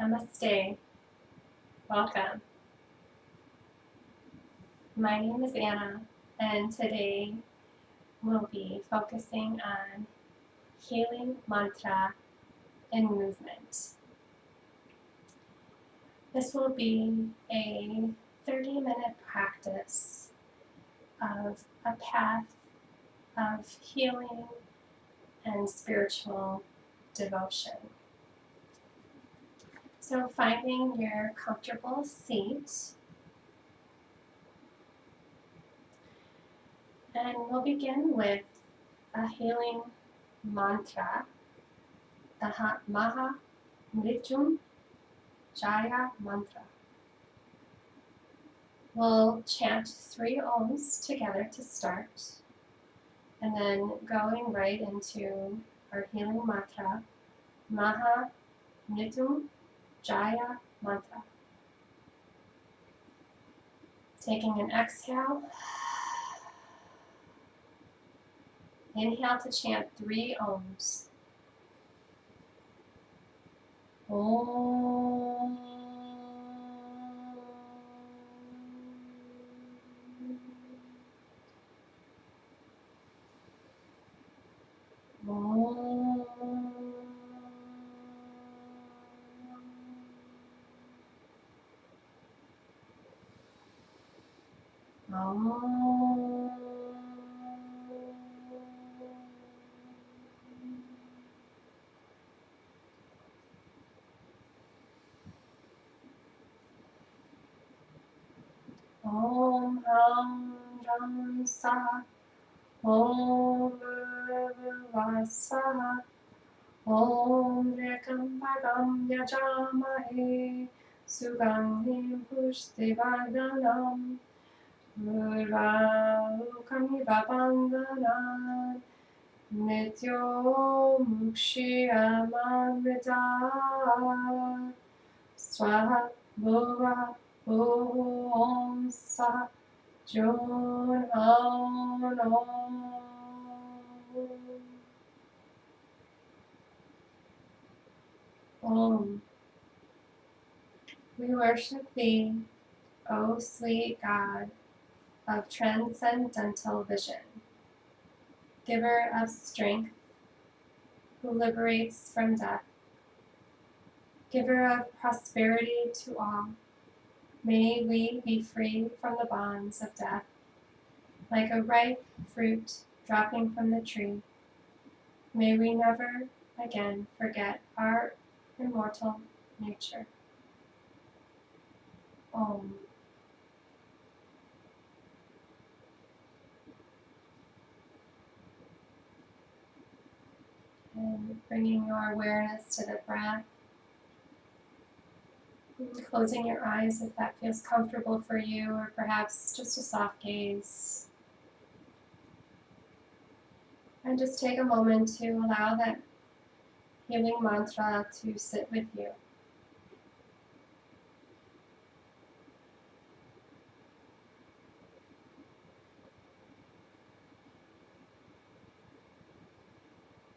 Namaste. Welcome. My name is Anna, and today we'll be focusing on healing mantra in movement. This will be a 30-minute practice of a path of healing and spiritual devotion. So finding your comfortable seat, and we'll begin with a healing mantra, the mahamrityunjaya mantra. We'll chant 3 ohms together to start, and then going right into our healing mantra, mahamrityunjaya mantra. Taking an exhale, inhale to chant 3 ohms. Om. Om. Om. Om Ham Ram Sa Om Vasa Om Rekambagam Yajamahe Sugandhim Pushtivardhanam Urvaukamiva Bandhanan Nityo Mukshiyamamrita Swaha Bhuva Om Sa Jun Om. We worship Thee, O sweet God of transcendental vision, giver of strength, who liberates from death, giver of prosperity to all. May we be free from the bonds of death, like a ripe fruit dropping from the tree. May we never again forget our immortal nature. Om. And bringing your awareness to the breath. Closing your eyes if that feels comfortable for you, or perhaps just a soft gaze. And just take a moment to allow that healing mantra to sit with you.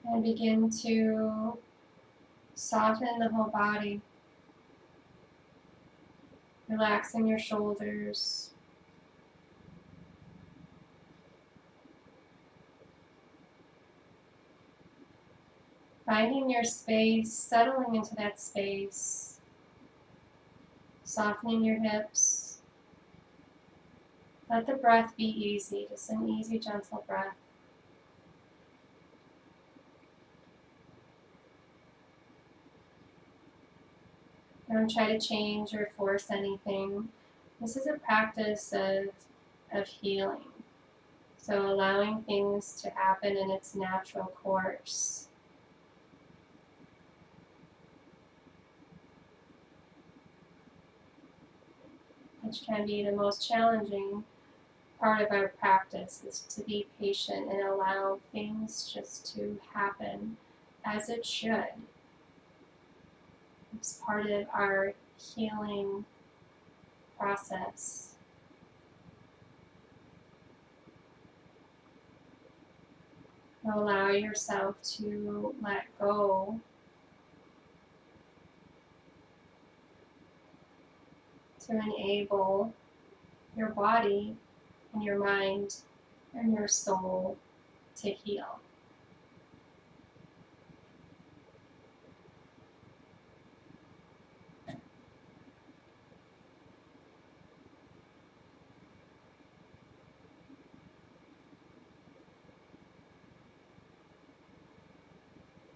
And begin to soften the whole body. Relaxing your shoulders. Finding your space, settling into that space. Softening your hips. Let the breath be easy, just an easy, gentle breath. Don't try to change or force anything. This is a practice of healing. So allowing things to happen in its natural course. Which can be the most challenging part of our practice, is to be patient and allow things just to happen as it should. It's part of our healing process. Allow yourself to let go to enable your body and your mind and your soul to heal.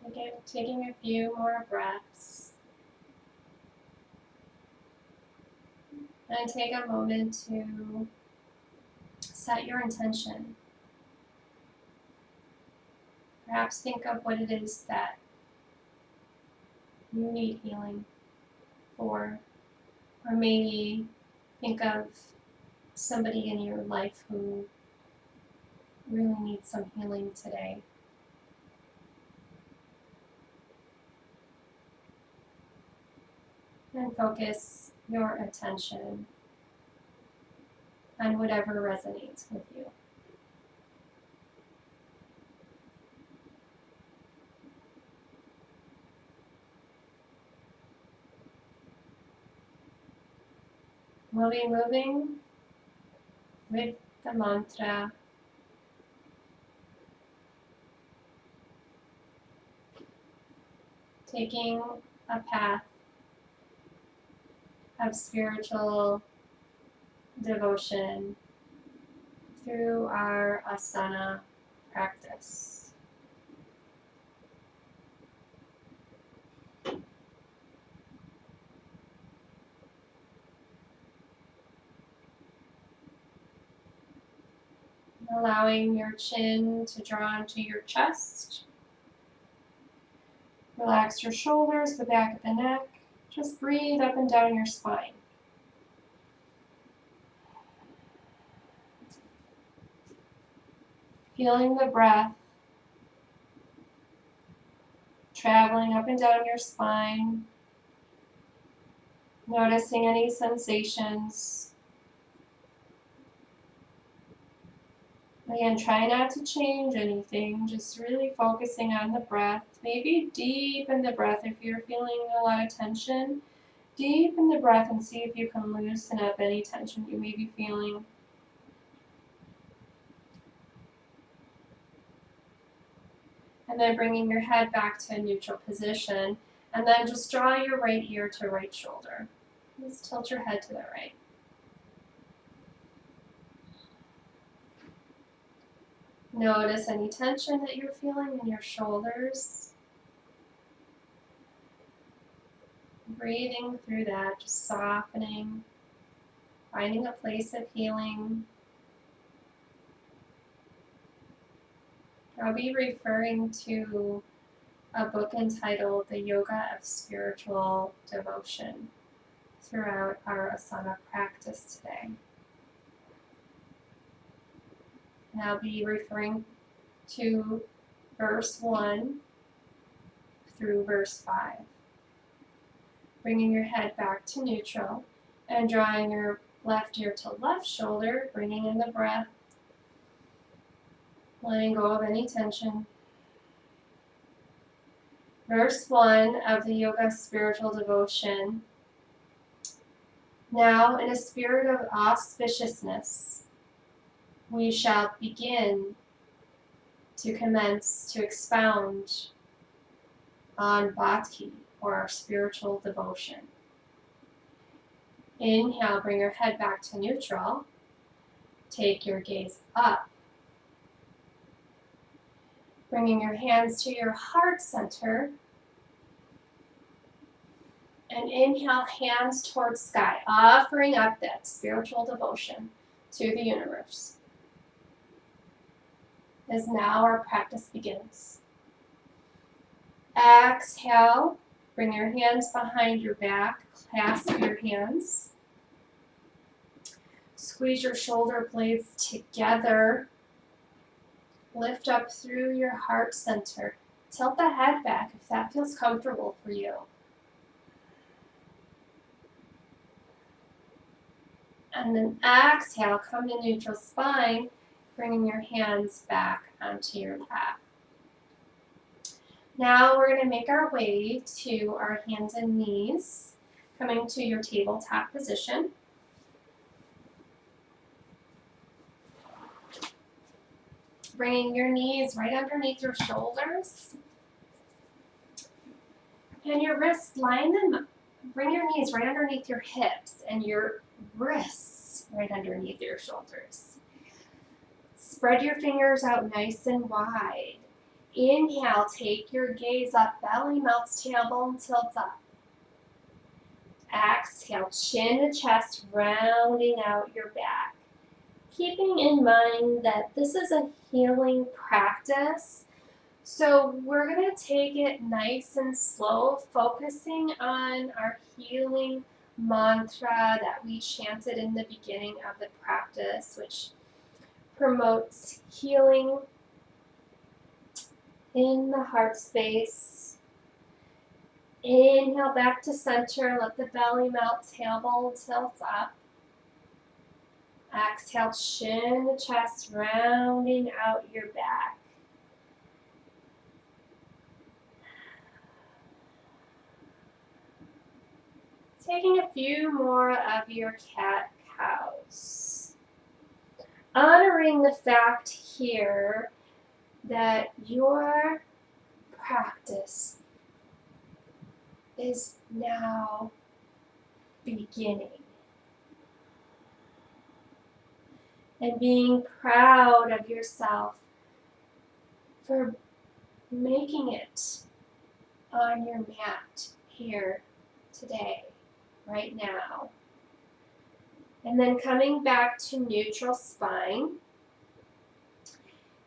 Again, taking a few more breaths. And take a moment to set your intention. Perhaps think of what it is that you need healing for. Or maybe think of somebody in your life who really needs some healing today. And focus your attention on whatever resonates with you. We'll be moving with the mantra. Taking a path of spiritual devotion through our asana practice. Allowing your chin to draw into your chest. Relax your shoulders, the back of the neck. Just breathe up and down your spine. Feeling the breath traveling up and down your spine. Noticing any sensations. Again, try not to change anything, just really focusing on the breath. Maybe deepen the breath if you're feeling a lot of tension. Deepen the breath and see if you can loosen up any tension you may be feeling. And then bringing your head back to a neutral position. And then just draw your right ear to right shoulder. Just tilt your head to the right. Notice any tension that you're feeling in your shoulders. Breathing through that, just softening, finding a place of healing. I'll be referring to a book entitled The Yoga of Spiritual Devotion throughout our asana practice today. And I'll be referring to verse 1 through verse 5. Bringing your head back to neutral and drawing your left ear to left shoulder, bringing in the breath, letting go of any tension. Verse 1 of the Yoga Spiritual Devotion. Now, in a spirit of auspiciousness, we shall begin to commence to expound on bhakti, or our spiritual devotion. Inhale, bring your head back to neutral. Take your gaze up. Bringing your hands to your heart center. And inhale, hands towards sky, offering up that spiritual devotion to the universe. As now our practice begins. Exhale, bring your hands behind your back, clasp your hands. Squeeze your shoulder blades together. Lift up through your heart center. Tilt the head back if that feels comfortable for you. And then exhale, come to neutral spine, bringing your hands back onto your lap. Now we're going to make our way to our hands and knees. Coming to your tabletop position. Bringing your knees right underneath your shoulders. And your wrists, line them up. Bring your knees right underneath your hips and your wrists right underneath your shoulders. Spread your fingers out nice and wide. Inhale, take your gaze up, belly melts, tailbone tilts up. Exhale, chin to chest, rounding out your back. Keeping in mind that this is a healing practice, so we're going to take it nice and slow, focusing on our healing mantra that we chanted in the beginning of the practice, which promotes healing in the heart space. Inhale back to center, let the belly melt, tailbone tilts up. Exhale, chin to chest, rounding out your back. Taking a few more of your cat-cows. Honoring the fact here that your practice is now beginning. And being proud of yourself for making it on your mat here today, right now. And then coming back to neutral spine.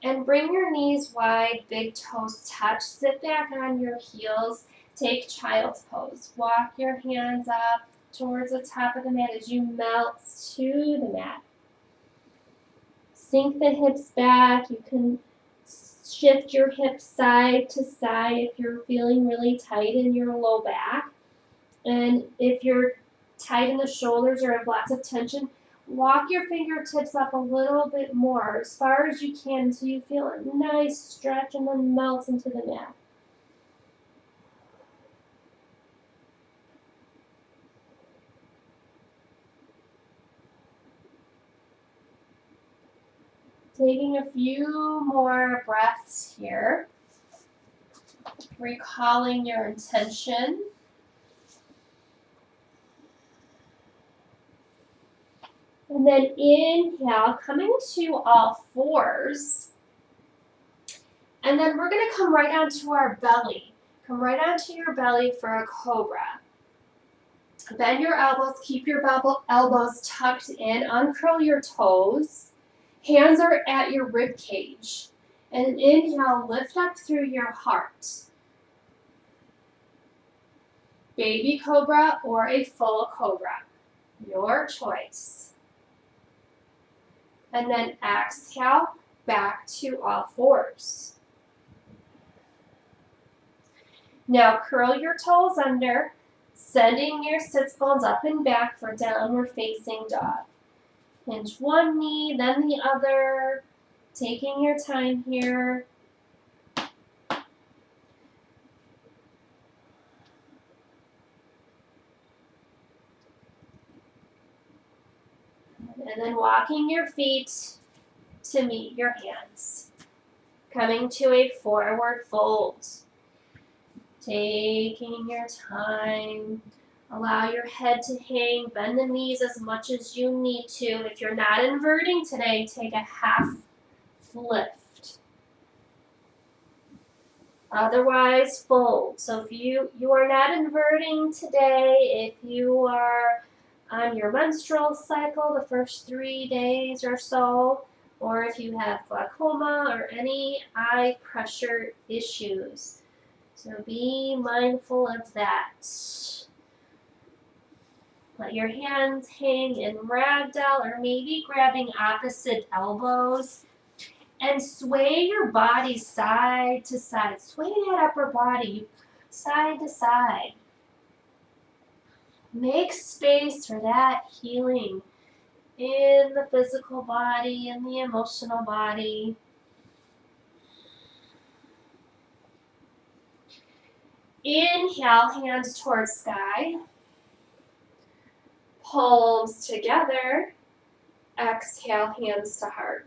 And bring your knees wide, big toes touch. Sit back on your heels. Take child's pose. Walk your hands up towards the top of the mat as you melt to the mat. Sink the hips back. You can shift your hips side to side if you're feeling really tight in your low back. And if you're tight in the shoulders or have lots of tension, walk your fingertips up a little bit more, as far as you can, until you feel a nice stretch and then melt into the mat. Taking a few more breaths here, recalling your intention. And then inhale, coming to all fours. And then we're going to come right onto our belly. Come right onto your belly for a cobra. Bend your elbows, keep your elbows tucked in, uncurl your toes. Hands are at your rib cage. And inhale, lift up through your heart. Baby cobra or a full cobra, your choice. And then exhale, back to all fours. Now curl your toes under, sending your sits bones up and back for downward facing dog. Hinge one knee, then the other, taking your time here. And then walking your feet to meet your hands. Coming to a forward fold. Taking your time. Allow your head to hang. Bend the knees as much as you need to. If you're not inverting today, take a half lift. Otherwise, fold. So if you are not inverting today, if you are on your menstrual cycle the first 3 days or so, or if you have glaucoma or any eye pressure issues. So be mindful of that. Let your hands hang in ragdoll or maybe grabbing opposite elbows. And sway your body side to side. Sway that upper body side to side. Make space for that healing in the physical body and the emotional body. Inhale, hands towards sky. Palms together. Exhale, hands to heart.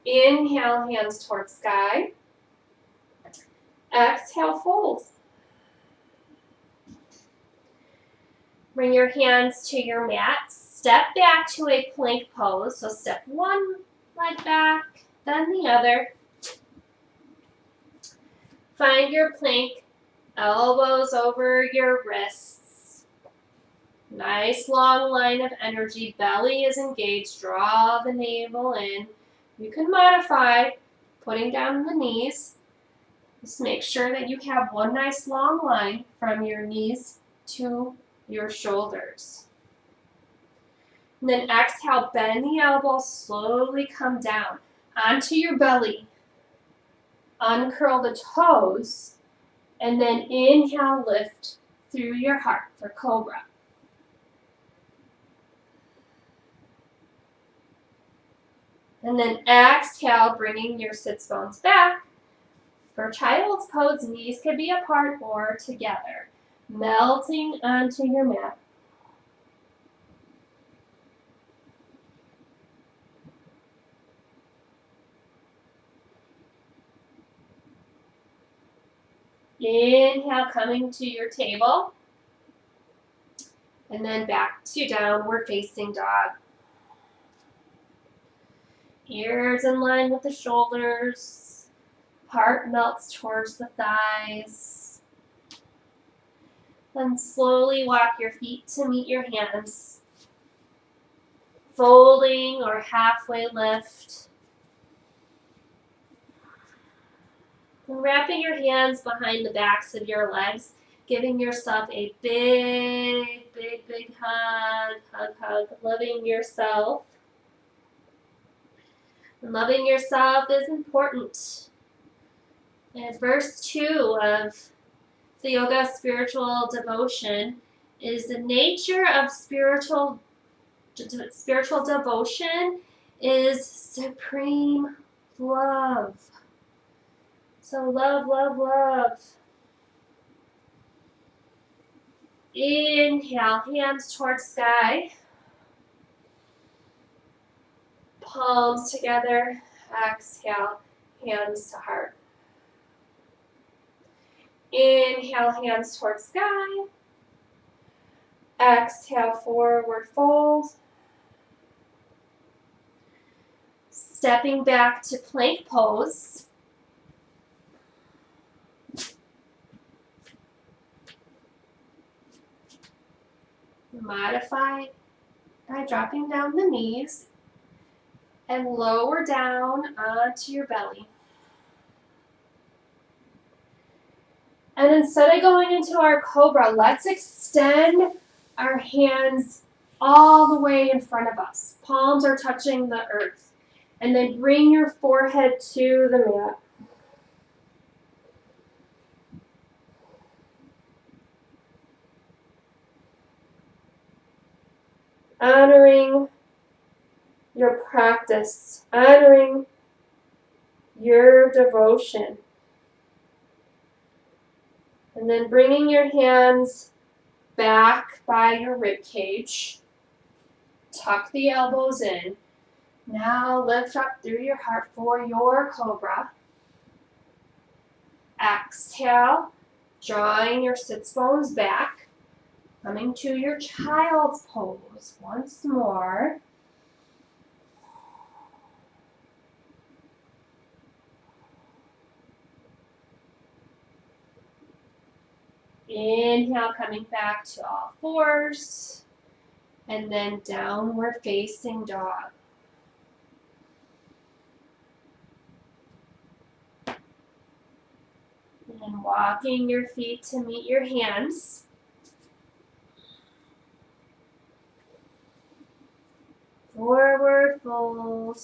Inhale, hands towards sky. Exhale, fold. Bring your hands to your mat. Step back to a plank pose. So step one leg back, then the other. Find your plank, elbows over your wrists. Nice long line of energy. Belly is engaged. Draw the navel in. You can modify putting down the knees. Just make sure that you have one nice long line from your knees to your shoulders. And then exhale, bend the elbows, slowly come down onto your belly. Uncurl the toes, and then inhale, lift through your heart for cobra. And then exhale, bringing your sits bones back. For child's pose, knees could be apart or together, melting onto your mat. Inhale, coming to your table. And then back to downward facing dog. Ears in line with the shoulders. Heart melts towards the thighs. Then slowly walk your feet to meet your hands. Folding or halfway lift. And wrapping your hands behind the backs of your legs, giving yourself a big, big, big hug, hug, hug. Loving yourself. And loving yourself is important. And verse 2 of the Yoga Spiritual Devotion is the nature of spiritual devotion is supreme love. So love, love, love. Inhale, hands towards sky. Palms together. Exhale, hands to heart. Inhale, hands towards sky. Exhale, forward fold. Stepping back to plank pose. Modify by dropping down the knees and lower down onto your belly. And instead of going into our cobra, let's extend our hands all the way in front of us. Palms are touching the earth. And then bring your forehead to the mat. Honoring your practice, honoring your devotion. And then bringing your hands back by your rib cage. Tuck the elbows in. Now lift up through your heart for your cobra. Exhale, drawing your sits bones back. Coming to your child's pose once more. Inhale, coming back to all fours. And then downward facing dog. And walking your feet to meet your hands. Forward fold.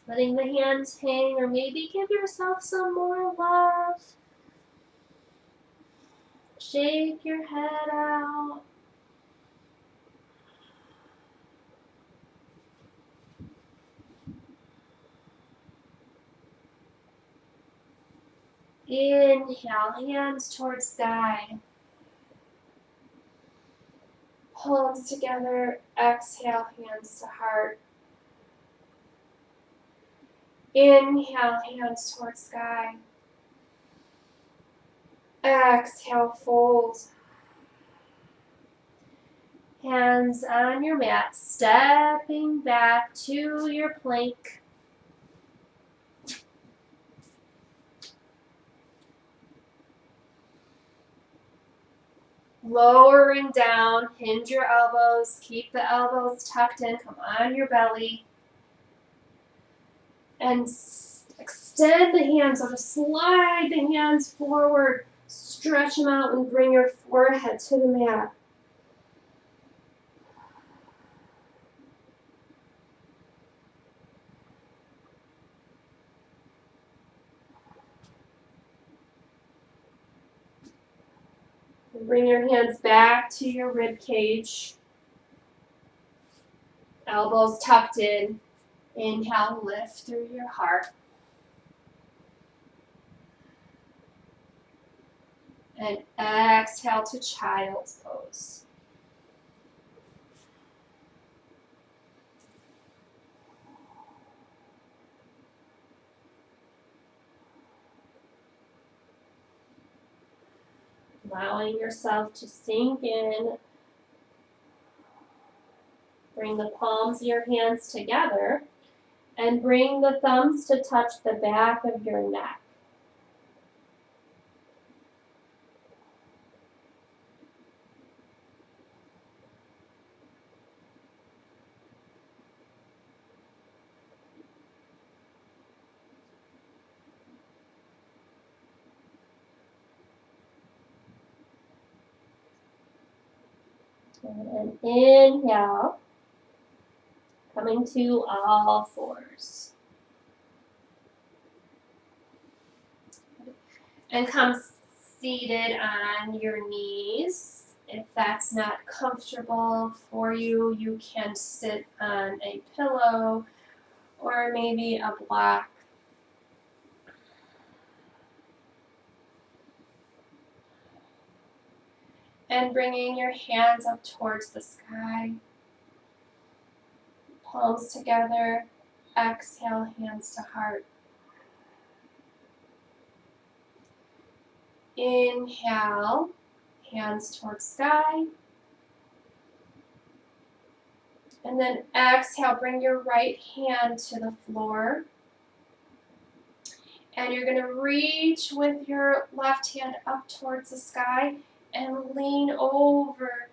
Letting the hands hang, or maybe give yourself some more love. Shake your head out. Inhale, hands towards sky. Palms together, exhale, hands to heart. Inhale, hands towards sky. Exhale, fold. Hands on your mat, stepping back to your plank. Lowering down, hinge your elbows, keep the elbows tucked in, come on your belly. And extend the hands, so just slide the hands forward, stretch them out and bring your forehead to the mat. Bring your hands back to your rib cage. Elbows tucked in. Inhale, lift through your heart. And exhale to child's pose. Allowing yourself to sink in. Bring the palms of your hands together and bring the thumbs to touch the back of your neck. And inhale, coming to all fours. And come seated on your knees. If that's not comfortable for you, you can sit on a pillow or maybe a block. And bringing your hands up towards the sky. Palms together. Exhale, hands to heart. Inhale, hands towards sky. And then exhale, bring your right hand to the floor. And you're going to reach with your left hand up towards the sky and lean over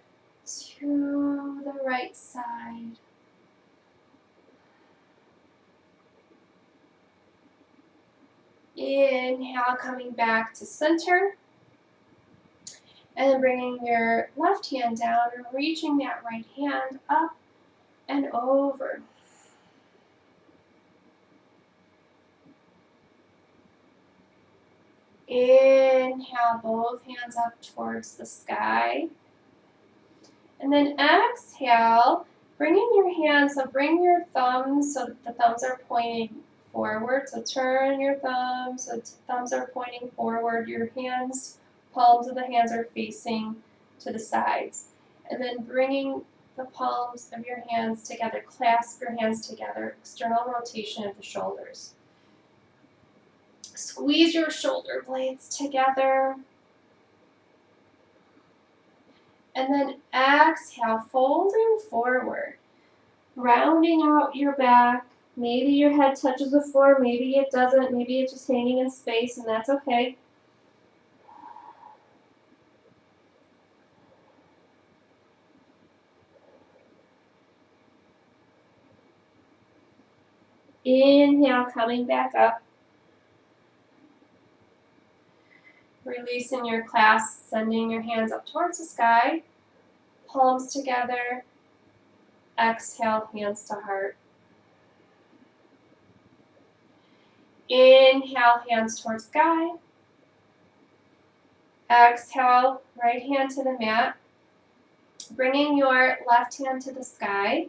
to the right side. Inhale, coming back to center. And then bringing your left hand down and reaching that right hand up and over. Inhale, both hands up towards the sky. And then exhale, bringing your hands, so bring your thumbs so that the thumbs are pointing forward. So turn your thumbs, so thumbs are pointing forward. Your hands, palms of the hands are facing to the sides. And then bringing the palms of your hands together, clasp your hands together, external rotation of the shoulders. Squeeze your shoulder blades together. And then exhale, folding forward, rounding out your back. Maybe your head touches the floor, maybe it doesn't, maybe it's just hanging in space, and that's okay. Inhale, coming back up. Releasing your clasp, sending your hands up towards the sky. Palms together. Exhale, hands to heart. Inhale, hands towards sky. Exhale, right hand to the mat. Bringing your left hand to the sky.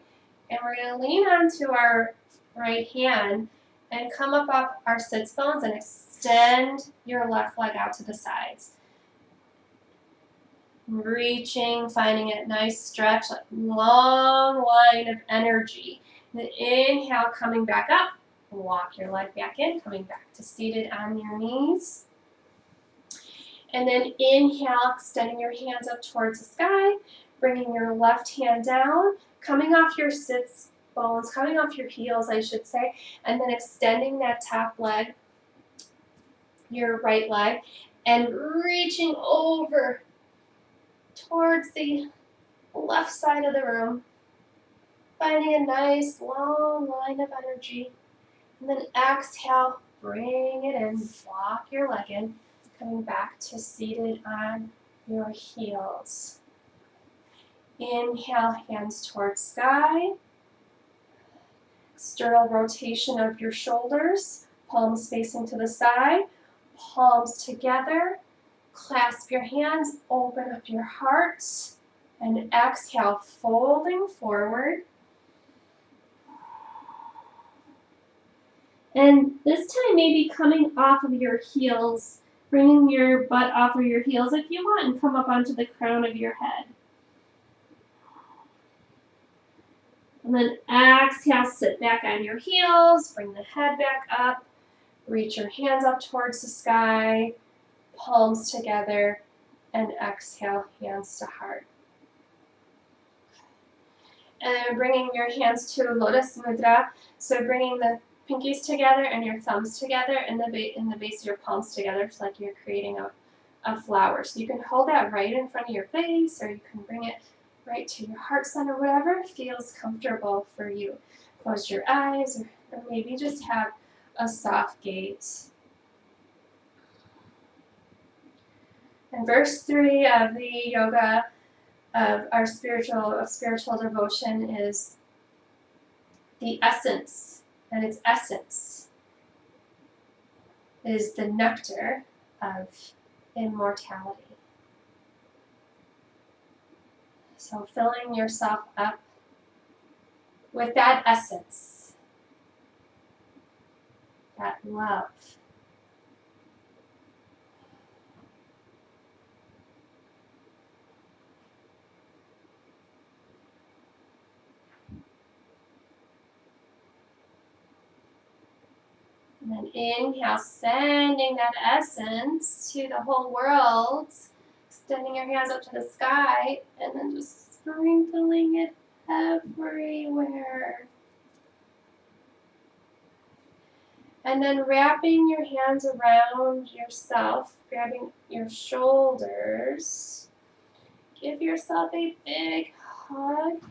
And we're going to lean onto our right hand and come up off our sits bones and extend your left leg out to the sides. Reaching, finding a nice stretch, like long line of energy. And then inhale, coming back up. Walk your leg back in, coming back to seated on your knees. And then inhale, extending your hands up towards the sky, bringing your left hand down, coming off your sits bones, coming off your heels, I should say, and then extending that top leg, your right leg, and reaching over towards the left side of the room, finding a nice long line of energy. And then exhale, bring it in, walk your leg in, coming back to seated on your heels. Inhale, hands towards sky. External rotation of your shoulders, palms facing to the side, palms together. Clasp your hands, open up your heart, and exhale, folding forward. And this time maybe coming off of your heels, bringing your butt off of your heels if you want, and come up onto the crown of your head. And then exhale, sit back on your heels, bring the head back up, reach your hands up towards the sky, palms together, and exhale, hands to heart. And then bringing your hands to Lotus Mudra, so bringing the pinkies together and your thumbs together and in the base of your palms together. It's like you're creating a flower. So you can hold that right in front of your face, or you can bring it right to your heart center, whatever feels comfortable for you. Close your eyes, or maybe just have a soft gaze. And verse 3 of the yoga of our spiritual devotion is the essence, and its essence is the nectar of immortality. So filling yourself up with that essence, that love. And then inhale, sending that essence to the whole world, extending your hands up to the sky, and then just sprinkling it everywhere. And then wrapping your hands around yourself, grabbing your shoulders. Give yourself a big hug.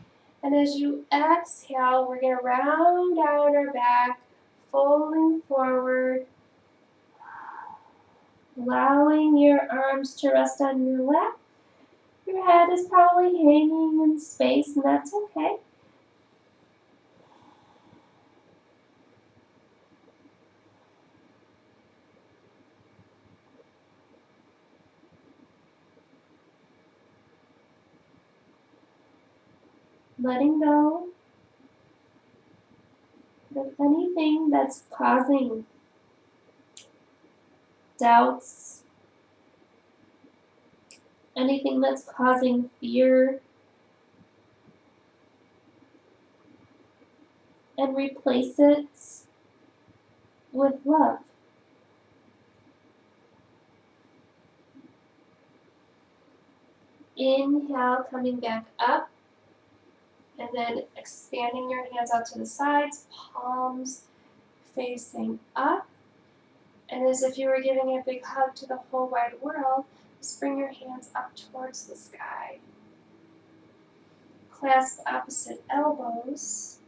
And as you exhale, we're going to round down our back, folding forward, allowing your arms to rest on your lap. Your head is probably hanging in space, and that's okay. Letting go of anything that's causing doubts, anything that's causing fear, and replace it with love. Inhale, coming back up, and then expanding your hands out to the sides, palms facing up. And as if you were giving a big hug to the whole wide world, just bring your hands up towards the sky. Clasp opposite elbows,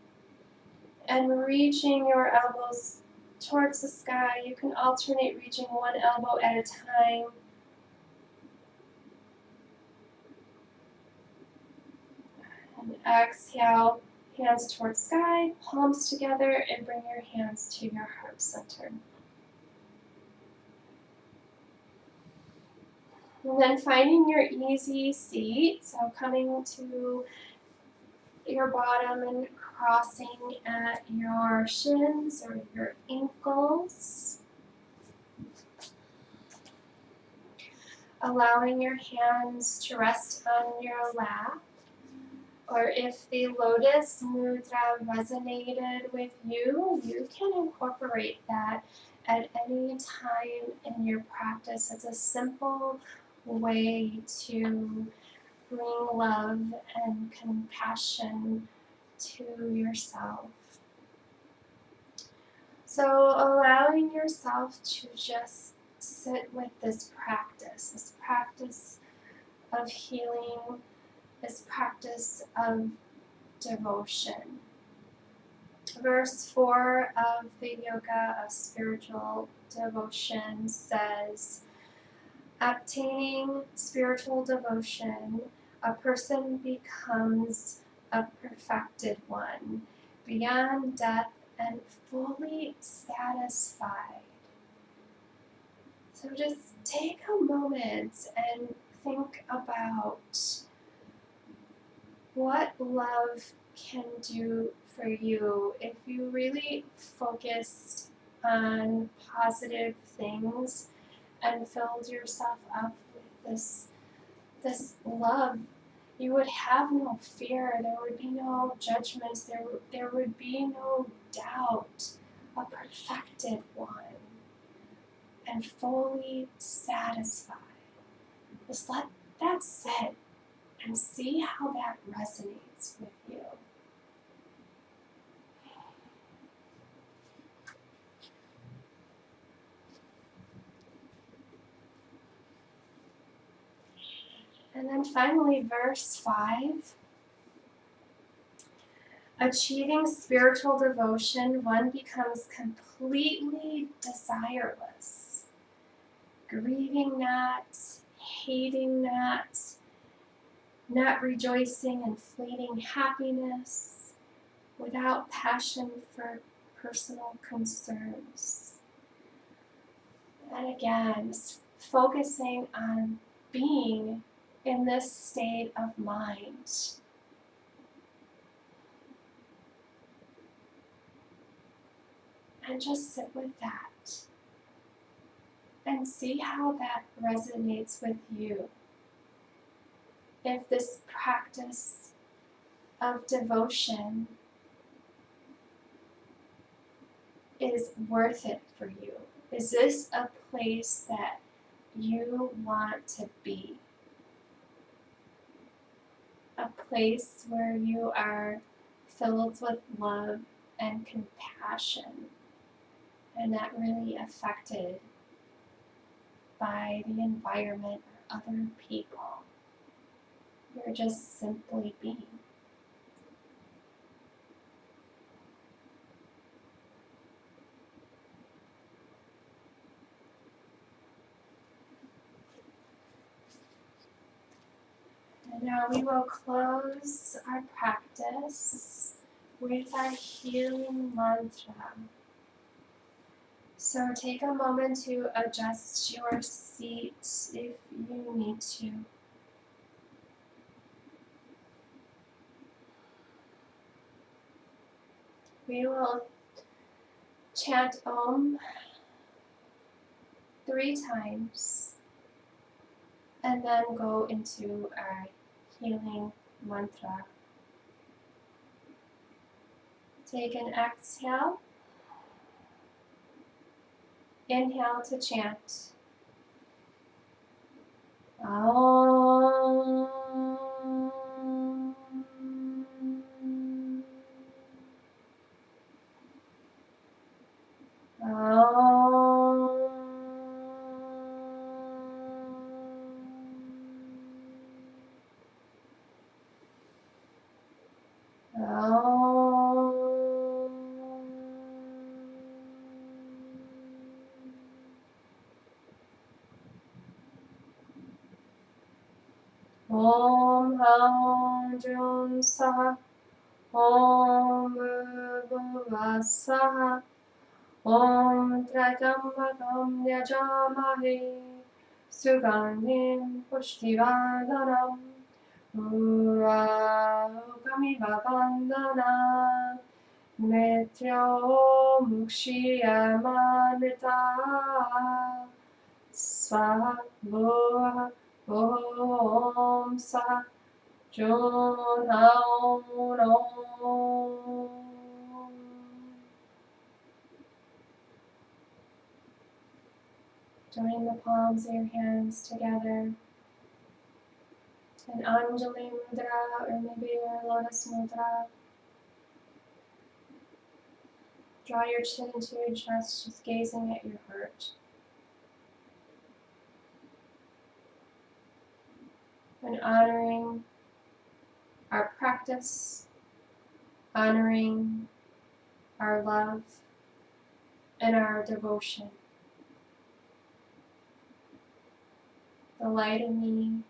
and reaching your elbows towards the sky. You can alternate reaching one elbow at a time. And exhale, hands towards sky, palms together, and bring your hands to your heart center. And then finding your easy seat, so coming to your bottom and crossing at your shins or your ankles. allowing your hands to rest on your lap. Or if the lotus mudra resonated with you, you can incorporate that at any time in your practice. It's a simple way to bring love and compassion to yourself. So allowing yourself to just sit with this practice of healing, this practice of devotion. Verse 4 of the Yoga of Spiritual Devotion says, obtaining spiritual devotion, a person becomes a perfected one, beyond death and fully satisfied. So just take a moment and think about what love can do for you if you really focused on positive things and filled yourself up with this love. You would have no fear, there would be no judgments, there would be no doubt. A perfected one and fully satisfied. Just let that sit and see how that resonates with you. And then finally, verse 5. Achieving spiritual devotion, one becomes completely desireless, grieving not, hating not rejoicing in fleeting happiness, without passion for personal concerns. And again, focusing on being in this state of mind. And just sit with that and see how that resonates with you. If this practice of devotion is worth it for you. Is this a place that you want to be? A place where you are filled with love and compassion and not really affected by the environment or other people. You're just simply being. And now we will close our practice with our healing mantra. So take a moment to adjust your seat if you need to. We will chant Om 3 times and then go into our healing mantra. Take an exhale. Inhale to chant. Om. Om Ham Jum Saha Om Bhuva Saha Om Trayambakam Yajamahe Sugandhim Pushtivardhanam Urvakamiva Bandhana Metro Mukshiyamamrita Swaha Bhuva Om Swaha Jun Hao Om. Join the palms of your hands together in Anjali Mudra, or maybe your Lotus Mudra. Draw your chin into your chest, just gazing at your heart. And honoring our practice, honoring our love, and our devotion. The light in me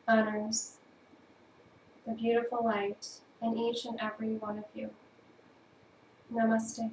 honors the beautiful light in each and every one of you. Namaste.